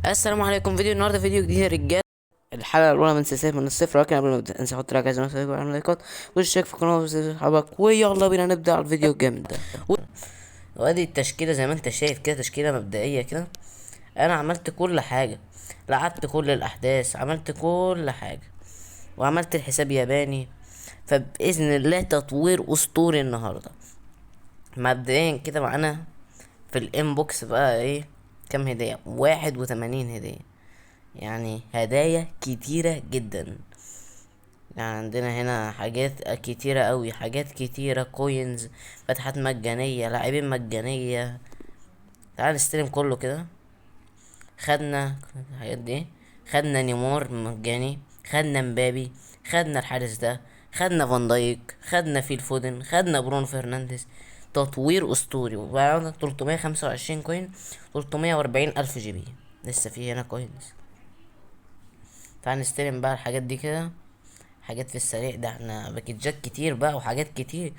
السلام عليكم. فيديو النهارده فيديو جديد يا رجال. الحلقه الاولى من سلسله من الصفر، ولكن قبل ما نبدا انسى حط لايك، عايز اعمل لايكات واشترك في القناه وتسيب صحابك، ويلا بينا نبدا على الفيديو الجامد ده. وادي التشكيله زي ما انت شايف كده، تشكيله مبدئيه كده. انا عملت كل حاجه، لعبت كل الاحداث، عملت كل حاجه، وعملت الحساب ياباني. فباذن الله تطوير اسطوري النهارده. مبدئيا كده معانا في الانبوكس بقى ايه؟ كام هديه؟ 81 هديه، يعني هدايا كتيرة جدا. يعني عندنا هنا حاجات كتيرة قوي، حاجات كتيرة، كوينز، فتحات مجانية، لاعبين مجانية. تعال نستلم كله كده. خدنا الحاجات دي، خدنا نيمار مجاني، خدنا مبابي، خدنا الحارس ده، خدنا فان دايك، خدنا فيل فودن، خدنا برونو فرنانديز. تطوير اسطوري. وبعد 325 كوين، 340 الف جي بي. لسه في هنا كوينز. تعال نستلم بقى الحاجات دي كده. حاجات في السريع ده، احنا باكجات كتير بقى وحاجات كتير.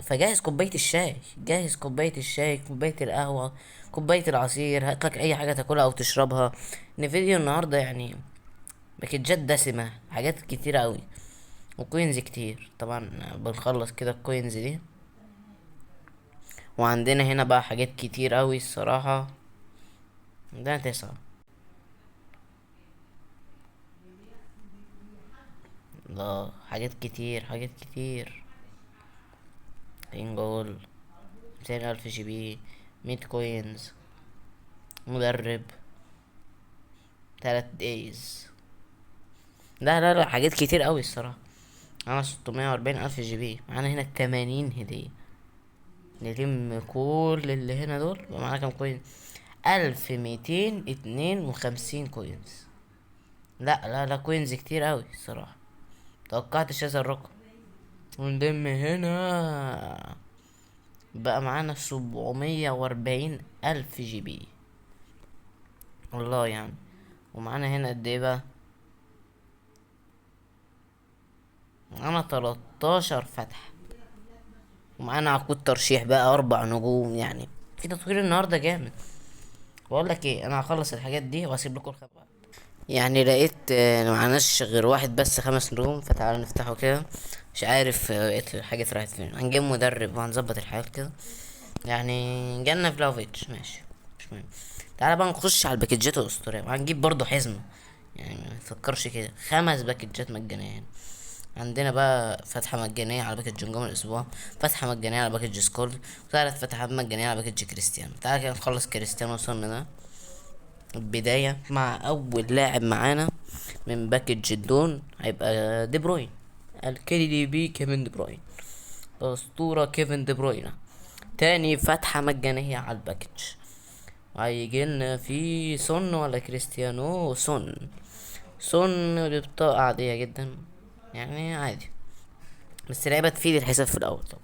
فجهز كوباية الشاي، جهز كوباية الشاي، كوباية القهوة، كوباية العصير، هاتلك اي حاجة تاكلها او تشربها. ان فيديو النهاردة يعني باكجات دسمة، حاجات كتيرة اوي، وكوينز كتير طبعا. بنخلص كده الكوينز دي، وعندنا هنا بقى حاجات كتير اوي الصراحة. ده 9. ده حاجات كتير، حاجات كتير. جول، 200,000 جي بي، 100 كوينز، مدرب، 3 دايز. لا حاجات كتير قوي الصراحة. انا 640 الف جي بي. معانا هنا 80 هدية. نلم كل اللي هنا دول يبقى معانا كام كوين؟ 1252 كوينز. لا كوينز كتير قوي الصراحة، توقعتش هذا الرقم. ونلم هنا بقى معانا 740 الف جي بي. والله يعني. ومعانا هنا قد ايه بقى؟ معانا 13 فتح. ومعانا عقود ترشيح بقى 4 نجوم. يعني في تطوير النهارده جامد. بقول لك ايه، انا هخلص الحاجات دي واسيب لكم الخبر. يعني لقيت معناش غير واحد بس 5 نجوم، فتعالوا نفتحه كده. مش عارف لقيت حاجة راحت فين. هنجيب مدرب وهنظبط الحاجات كده. يعني جالنا فلاوفيتش ماشي، مش مهم. تعالى بقى نخش على الباكجات الاسطورية، وهنجيب برضو حزمة. يعني ما تفكرش كده، 5 باكجات مجانية. عندنا بقى فتحة مجانية على باكج نجوم الأسبوع، فتحة مجانية على باكج سكول، وثلاث فتحات مجانية على باكج كريستيانو. تعالى كده نخلص كريستيانو. وصلنا ده البداية مع أول لاعب معانا من باكج الدون، هيبقى دي بروين. الكي دي بي كيفن دي بروين، أسطورة كيفن دي بروين. تاني فتحة مجانية على الباكج، هيجيلنا في سون ولا كريستيانو؟ سون دي بطاقة عادية جدا، يعني عادي، بس لعبة تفيد الحساب في الأول طبعا.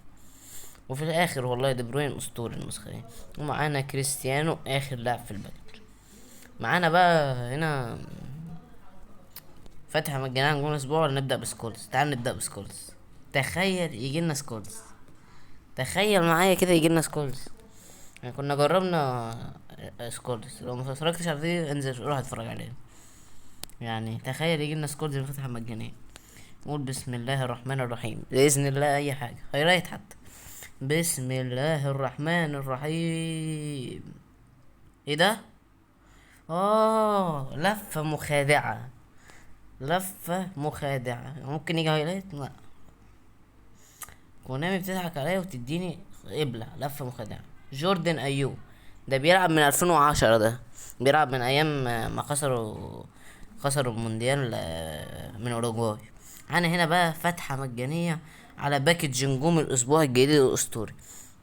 وفي الآخر والله دي بروين أسطوري النسخة دي. ومعانا كريستيانو آخر لاعب في الباكج. معانا بقى هنا فتحة مجانية نقول أسبوع، ولا نبدأ بسكولز؟ تعال نبدأ بسكولز. تخيل يجيلنا سكولز، تخيل معايا كده يجيلنا سكولز. يعني كنا جربنا سكولز. لو ما اتفرجتش على الفيديو انزل روح اتفرج عليه. يعني تخيل يجيلنا سكولز بفتحة مجانية. نقول بسم الله الرحمن الرحيم، بإذن الله أي حاجة هيرايت حتى. بسم الله الرحمن الرحيم. ايه ده؟ لفة مخادعة، لفة مخادعة. ممكن يجي هايلايت؟ لا، كونامي بتضحك عليا وتديني قبلة. لفة مخادعة. جوردن ايوب، ده بيلعب من 2010. ده بيلعب من ايام ما خسروا المونديال من اوروجواي. انا هنا بقى فتحة مجانية على باكج نجوم الاسبوع الجديد الاسطوري.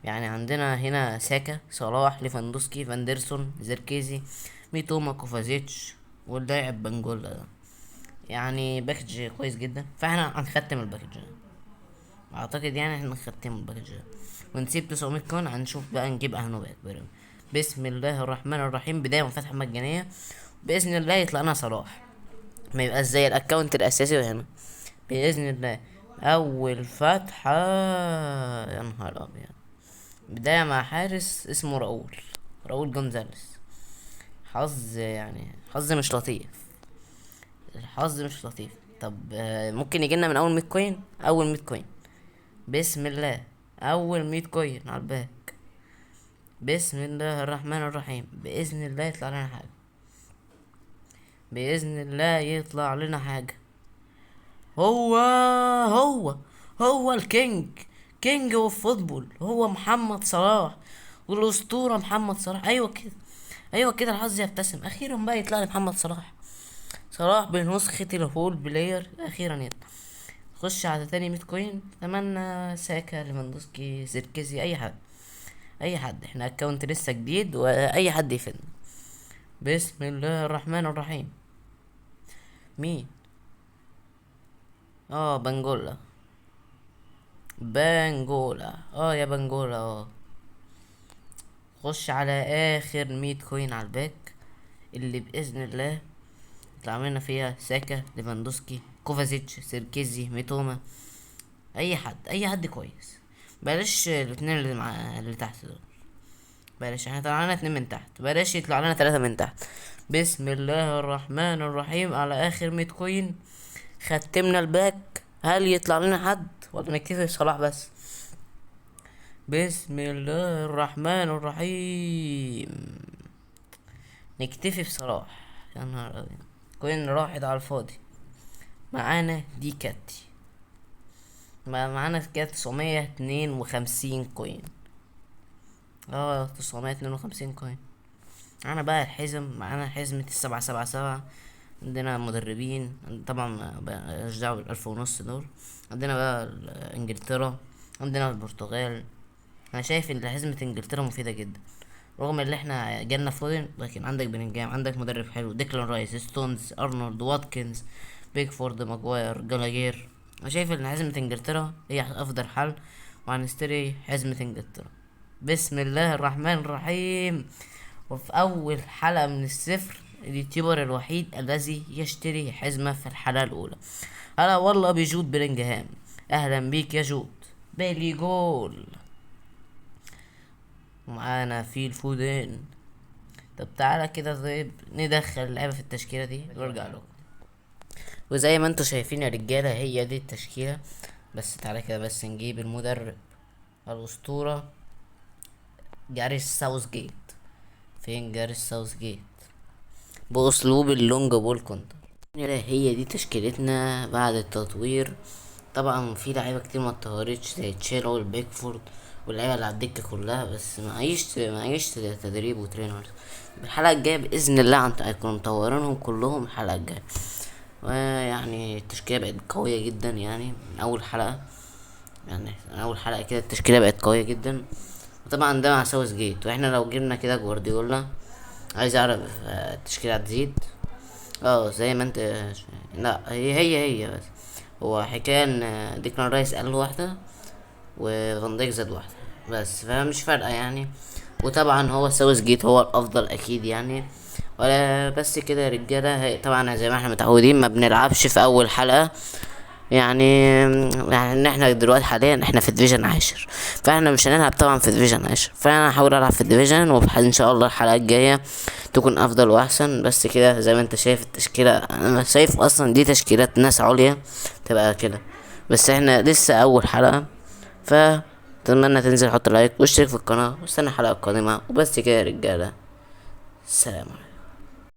يعني عندنا هنا ساكا، صلاح، ليفاندوسكي، فاندرسون، زيركيزي، ميتوما، كوفازيتش، واللاعب بنجولا ده. يعني باكج كويس جدا، فاحنا هنختم الباكج ده. اعتقد يعني احنا نختم الباكج ده ونسيب 900 كون. هنشوف بقى نجيب اهنوبات بقى. بسم الله الرحمن الرحيم. بداية من فتحة مجانية، بإذن الله يطلع لنا صلاح، ما يبقاش زي الاكونت الاساسي هنا. بإذن الله. اول فتحة، يا نهار ابيض. بداية مع حارس اسمه راؤول جونزاليس. حظ يعني حظ مش لطيف. الحظ مش لطيف. طب ممكن يجيلنا من اول 100 كوين. اول 100 كوين بسم الله. اول 100 كوين على الباك. بسم الله الرحمن الرحيم. باذن الله يطلع لنا حاجه. باذن الله يطلع لنا حاجه. هو هو هو الكينج. كينج اوف فوتبول هو محمد صلاح. والاسطوره محمد صلاح. ايوه كده. ايوه كده الحظ يبتسم. اخيرا بقى يطلع لي محمد صلاح. صلاح بنسخة الهول بلاير اخيرا يطلع. خش على تاني 100 كوين. اتمنى ساكا ليفاندوسكي زيركزي اي حد. اي حد. احنا اكونت لسه جديد واي حد يفيدنا. بسم الله الرحمن الرحيم. مين؟ بنجولا. بنجولا يا بنجولا خش على اخر 100 كوين على الباك اللي باذن الله يطلع لنا فيها ساكا ليفاندوسكي كوفازيتش سيركيزي ميتوما. اي حد كويس. بلاش الاتنين اللي تحت دول. بلاش. احنا طلع لنا 2 من تحت. بلاش يطلع لنا 3 من تحت. بسم الله الرحمن الرحيم. على اخر 100 كوين ختمنا الباك. هل يطلع لنا حد ولا نكتفي بصلاح بس؟ بسم الله الرحمن الرحيم. نكتفي بصلاح. يا نهار ابيض. كوين راحت على الفاضي. معانا دي كاتي. معانا كده 952 كوين. 952 كوين. معانا بقى الحزم. معانا حزمة 777. عندنا مدربين طبعا مبقاش دعوة ب1500 دول. عندنا بقى انجلترا. عندنا البرتغال. انا شايف ان حزمة انجلترا مفيدة جدا رغم ان احنا جالنا فودن، لكن عندك بلينجهام. عندك مدرب حلو. ديكلان رايس ستونز ارنولد واتكنز بيكفورد ماجواير جالاجير. انا شايف ان حزمة انجلترا هي افضل حل وهنشتري حزمة انجلترا. بسم الله الرحمن الرحيم. وفي اول حلقة من الصفر اليوتيوبر الوحيد الذي يشتري حزمة في الحلقة الاولى. هلا والله بجود بلينجهام. اهلا بيك يا جود. بالي جول. ومعانا في الفودين. طب تعالى كده طيب ندخل اللعبة في التشكيلة دي وارجع له. وزي ما انتوا شايفين يا رجالة هي دي التشكيلة. بس تعالى كده بس نجيب المدرب الأسطورة جاريث ساوثجيت. فين جاريث ساوثجيت؟ بأسلوب اللونج بول كونتر. هي دي تشكيلتنا بعد التطوير. طبعا في لعيبة كتير ما اتطورتش زي تشيلو والبيكفورد واللعيبة اللي على الدكة كلها، بس معيش تدريب وترينرز. الحلقة الجاية بإذن الله هنكون مطورينهم كلهم الحلقة الجاية. ويعني التشكيلة بقت قوية جدا يعني من أول حلقة. يعني من أول حلقة كده التشكيلة بقت قوية جدا. وطبعا ده مع ساوث جيت. واحنا لو جبنا كده جوارديولا عايز اعرف التشكيلة هتزيد. زي ما انت لا هي بس هو حكاية ان ديكلان رايس قال واحدة وفان دايك زاد واحدة بس، فمش فارقة يعني. وطبعا هو ساوث جيت هو الافضل اكيد يعني. ولا بس كده يا رجالة. طبعا زي ما احنا متعودين ما بنلعبش في اول حلقة يعني ان احنا دلوقتي حاليا احنا في الديفيجن 10. فاحنا مش هنلعب طبعا في الديفيجن 10. فانا هحاول العب في الديفيجن وان شاء الله الحلقة الجاية تكون افضل واحسن. بس كده زي ما انت شايف التشكيلة. انا شايف اصلا دي تشكيلات ناس عليا تبقى كده. بس احنا لسه اول حلقة. اتمنى تنزل حط لايك واشترك في القناة واستنى الحلقة القادمة. وبس كده يا رجالة. سلام عليكم.